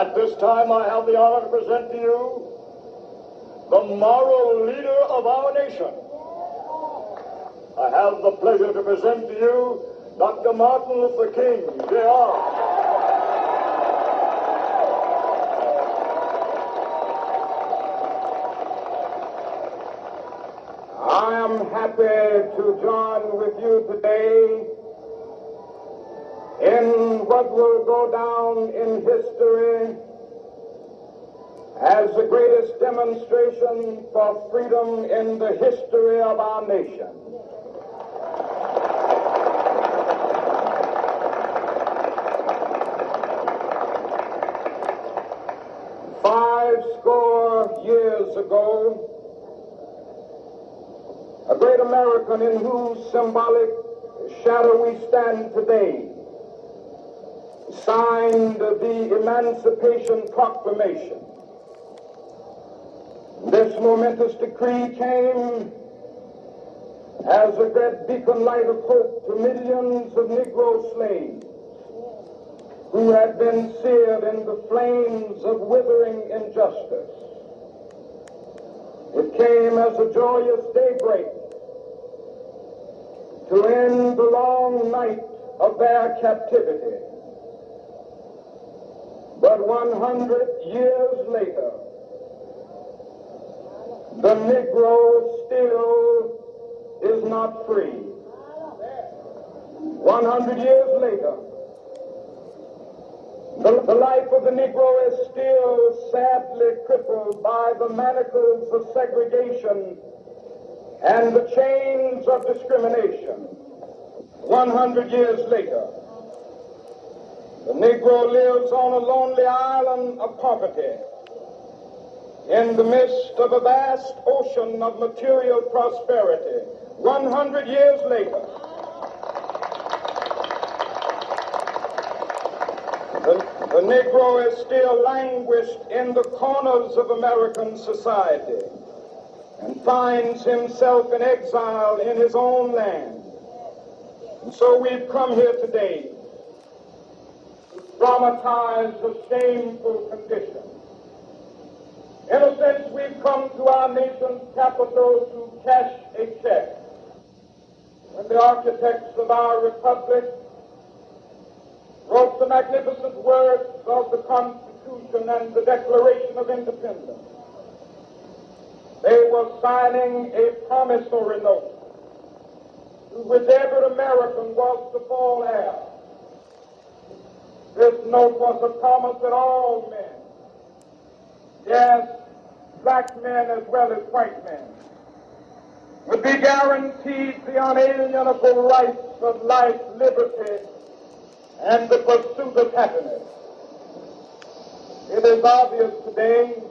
At this time, I have the honor to present to you the moral leader of our nation. I have the pleasure to present to you Dr. Martin Luther King, Jr. I am happy to join with you today in what will go down in history as the greatest demonstration for freedom in the history of our nation. Fourscore years ago, a great American in whose symbolic shadow we stand today signed the Emancipation Proclamation. This momentous decree came as a great beacon light of hope to millions of Negro slaves who had been seared in the flames of withering injustice. It came as a joyous daybreak to end the long night of their captivity. But 100 years later, the Negro still is not free. 100 years later, the life of the Negro is still sadly crippled by the manacles of segregation and the chains of discrimination. 100 years later, the Negro lives on a lonely island of poverty in the midst of a vast ocean of material prosperity. 100 years later, the Negro is still languished in the corners of American society and finds himself in exile in his own land. And so we've come here today to dramatize the shameful condition. In a sense, we've come to our nation's capital to cash a check. When the architects of our republic wrote the magnificent words of the Constitution and the Declaration of Independence, they were signing a promissory note to which every American was to fall heir. This note was a promise that all men, yes, black men as well as white men, would be guaranteed the unalienable rights of life, liberty, and the pursuit of happiness. It is obvious today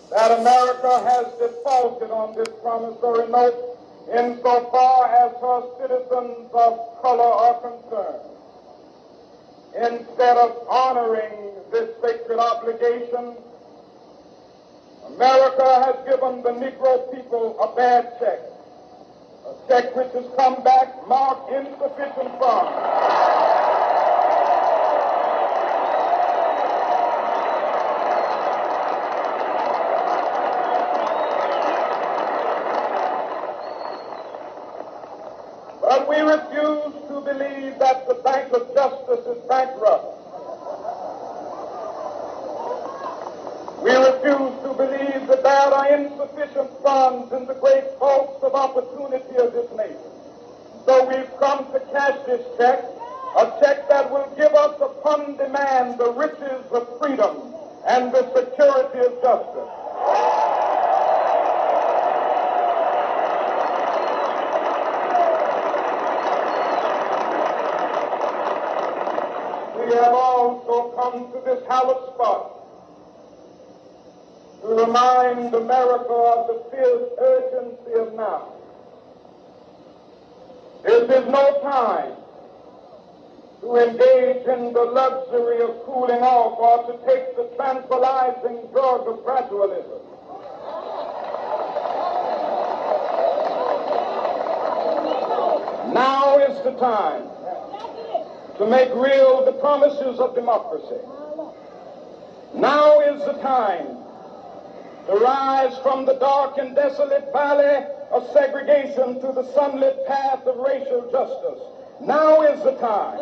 that America has defaulted on this promissory note insofar as her citizens of color are concerned. Instead of honoring this sacred obligation, America has given the Negro people a bad check, a check which has come back marked insufficient funds. But we refuse to believe that the Bank of Justice is bankrupt. We refuse to believe that there are insufficient funds in the great vaults of opportunity of this nation. So we've come to cash this check, a check that will give us upon demand the riches of freedom and the security of justice. We have also come to this hallowed spot to remind America of the fierce urgency of now. This is no time to engage in the luxury of cooling off or to take the tranquilizing drug of gradualism. Now is the time to make real the promises of democracy. Now is the time to rise from the dark and desolate valley of segregation to the sunlit path of racial justice. Now is the time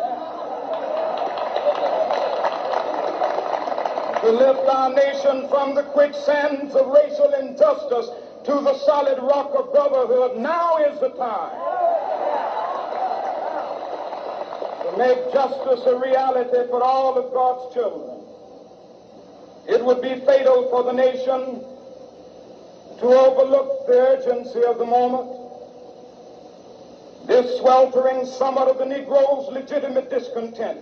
to lift our nation from the quicksands of racial injustice to the solid rock of brotherhood. Now is the time to make justice a reality for all of God's children. It would be fatal for the nation to overlook the urgency of the moment. This sweltering summit of the Negro's legitimate discontent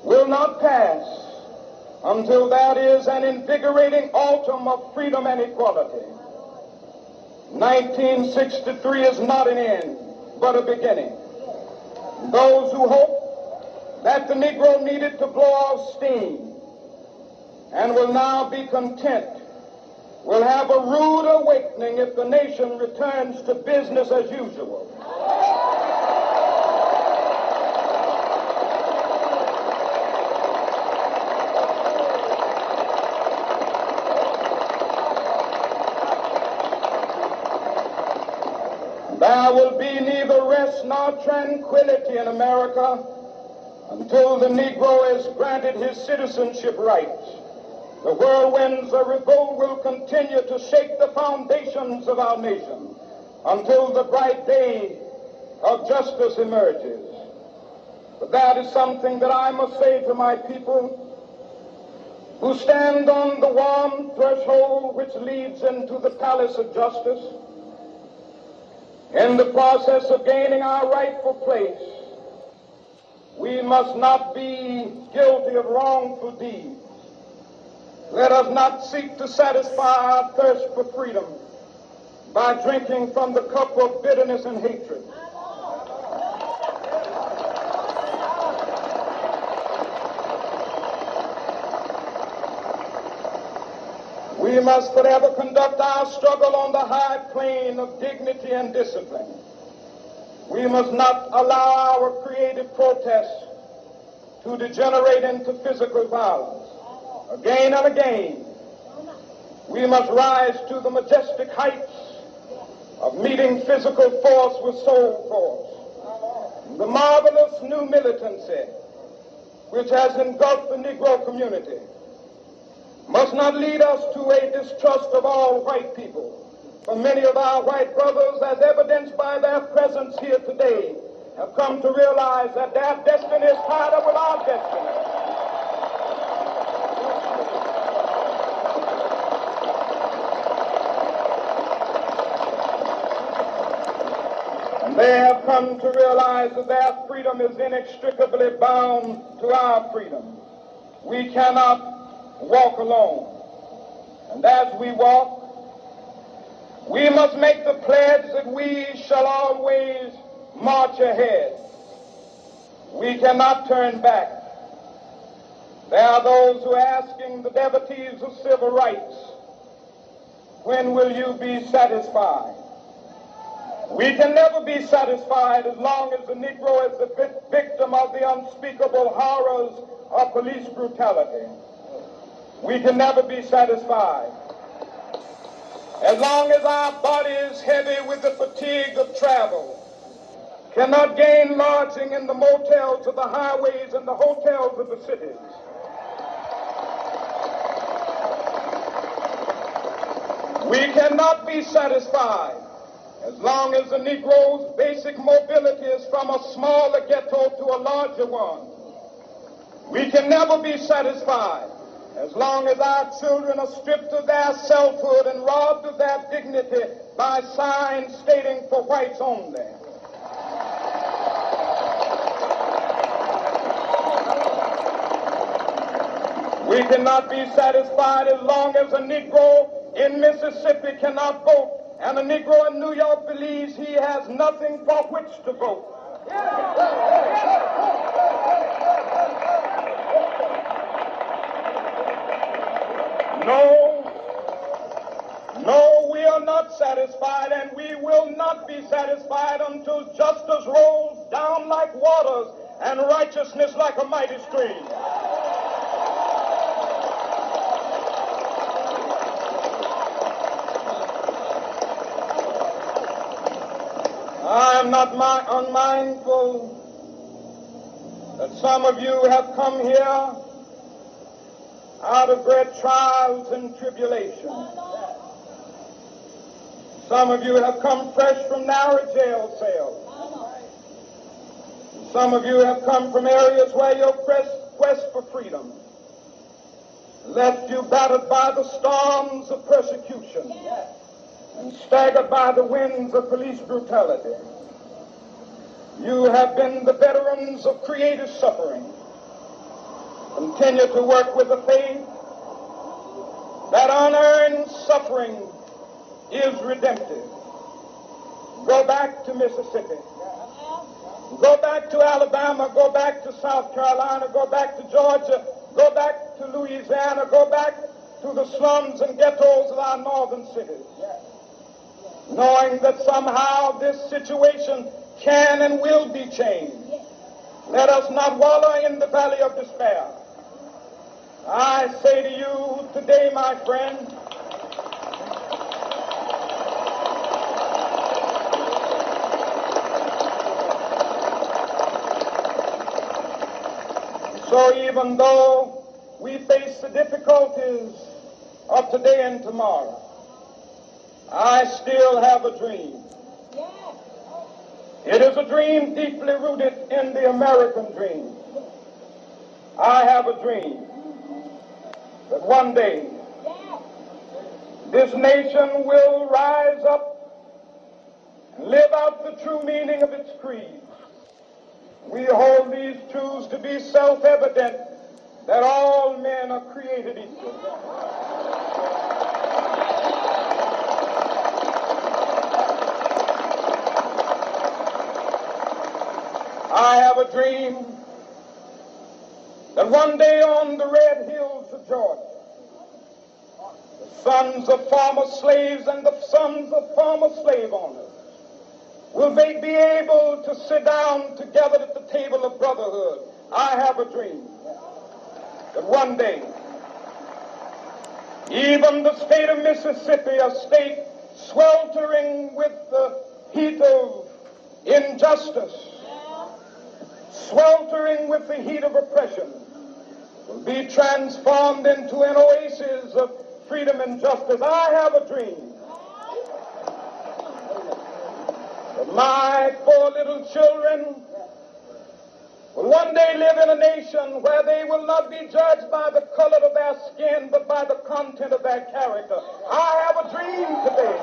will not pass until that is an invigorating autumn of freedom and equality. 1963 is not an end, but a beginning. Those who hope that the Negro needed to blow off steam and will now be content will have a rude awakening if the nation returns to business as usual. There will be neither rest nor tranquility in America until the Negro is granted his citizenship rights. The whirlwinds of revolt will continue to shake the foundations of our nation until the bright day of justice emerges. But that is something that I must say to my people who stand on the warm threshold which leads into the palace of justice. In the process of gaining our rightful place, we must not be guilty of wrongful deeds. Let us not seek to satisfy our thirst for freedom by drinking from the cup of bitterness and hatred. We must forever conduct our struggle on the high plane of dignity and discipline. We must not allow our creative protests to degenerate into physical violence. Again and again, we must rise to the majestic heights of meeting physical force with soul force. The marvelous new militancy which has engulfed the Negro community must not lead us to a distrust of all white people. For many of our white brothers, as evidenced by their presence here today, have come to realize that their destiny is tied up with our destiny. They have come to realize that their freedom is inextricably bound to our freedom. We cannot walk alone. And as we walk, we must make the pledge that we shall always march ahead. We cannot turn back. There are those who are asking the devotees of civil rights, when will you be satisfied? We can never be satisfied as long as the Negro is the victim of the unspeakable horrors of police brutality. We can never be satisfied as long as our body is heavy with the fatigue of travel, cannot gain lodging in the motels of the highways and the hotels of the cities. We cannot be satisfied as long as the Negro's basic mobility is from a smaller ghetto to a larger one. We can never be satisfied as long as our children are stripped of their selfhood and robbed of their dignity by signs stating for whites only. We cannot be satisfied as long as a Negro in Mississippi cannot vote and a Negro in New York believes he has nothing for which to vote. No, we are not satisfied, and we will not be satisfied until justice rolls down like waters and righteousness like a mighty stream. am not unmindful that some of you have come here out of great trials and tribulations. Some of you have come fresh from narrow jail cells. Some of you have come from areas where your quest for freedom left you battered by the storms of persecution and staggered by the winds of police brutality. You have been the veterans of creative suffering. Continue to work with the faith that unearned suffering is redemptive. Go back to Mississippi. Go back to Alabama. Go back to South Carolina. Go back to Georgia. Go back to Louisiana. Go back to the slums and ghettos of our northern cities. Knowing that somehow this situation can and will be changed. Let us not wallow in the valley of despair. I say to you today, my friend, so even though we face the difficulties of today and tomorrow, I still have a dream. It is a dream deeply rooted in the American dream. I have a dream that one day this nation will rise up and live out the true meaning of its creed. We hold these truths to be self-evident, that all men are created equal. I have a dream that one day on the red hills of Georgia, the sons of former slaves and the sons of former slave owners will they be able to sit down together at the table of brotherhood. I have a dream that one day, even the state of Mississippi, a state sweltering with the heat of injustice, sweltering with the heat of oppression, will be transformed into an oasis of freedom and justice. I have a dream that my 4 little children will one day live in a nation where they will not be judged by the color of their skin, but by the content of their character. I have a dream today.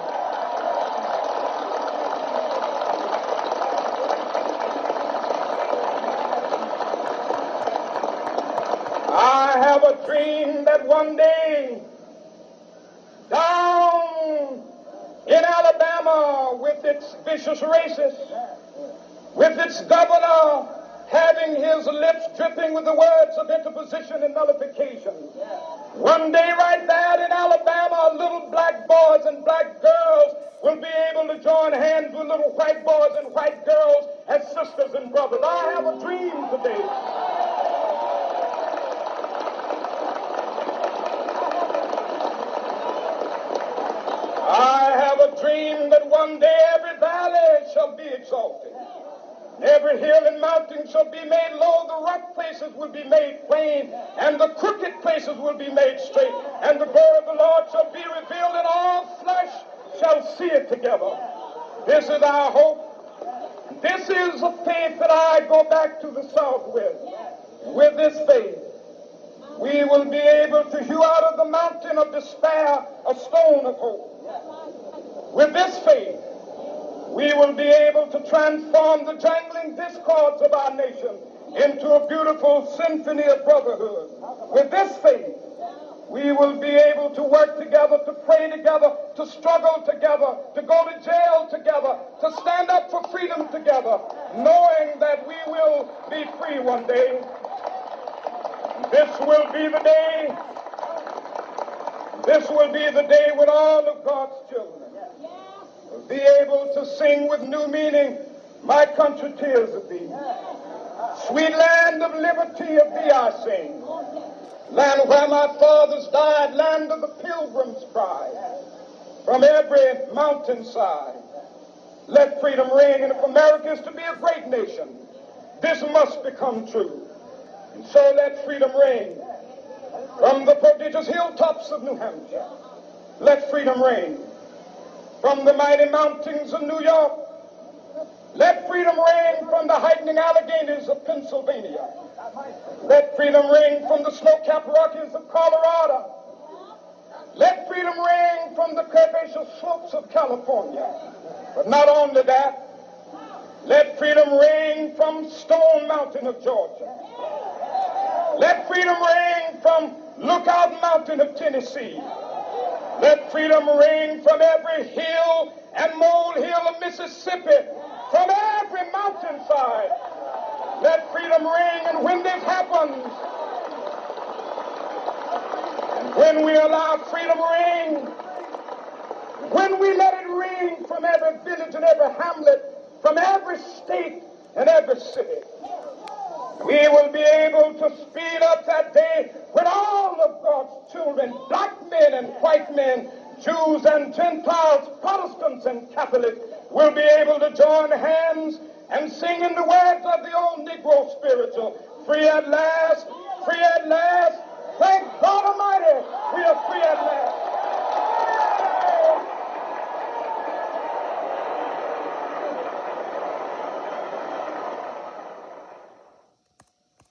I have a dream that one day, down in Alabama, with its vicious racists, with its governor having his lips dripping with the words of interposition and nullification, one day right there in Alabama, little black boys and black girls will be able to join hands with little white boys and white girls as sisters and brothers. I have a dream today. I have a dream that one day every valley shall be exalted. Every hill and mountain shall be made low. The rough places will be made plain, and the crooked places will be made straight. And the glory of the Lord shall be revealed, and all flesh shall see it together. This is our hope. This is a faith that I go back to the South with. With this faith, we will be able to hew out of the mountain of despair a stone of hope. With this faith, we will be able to transform the jangling discords of our nation into a beautiful symphony of brotherhood. With this faith, we will be able to work together, to pray together, to struggle together, to go to jail together, to stand up for freedom together, knowing that we will be free one day. This will be the day. This will be the day when all of God's children will be able to sing with new meaning, "My country, tears of thee. Sweet land of liberty, of thee I sing. Land where my fathers died, land of the pilgrim's pride. From every mountainside, Let freedom ring, and if America is to be a great nation, this must become true. And so let freedom ring from the prodigious hilltops of New Hampshire. Let freedom ring from the mighty mountains of New York. Let freedom ring from the heightening Alleghanies of Pennsylvania. Let freedom ring from the snow-capped Rockies of Colorado. Let freedom ring from the curvaceous slopes of California. But not only that, let freedom ring from Stone Mountain of Georgia. Let freedom ring from Lookout Mountain of Tennessee. Let freedom ring from every hill and molehill of Mississippi, from every mountainside. Let freedom ring, and when this happens, and when we allow freedom ring, when we let it ring from every village and every hamlet, from every state and every city, we will be able to speed up that day when all of God's children, black men and white men, Jews and Gentiles, Protestants and Catholics, will be able to join hands and sing in the words of the old Negro spiritual, free at last, thank God Almighty.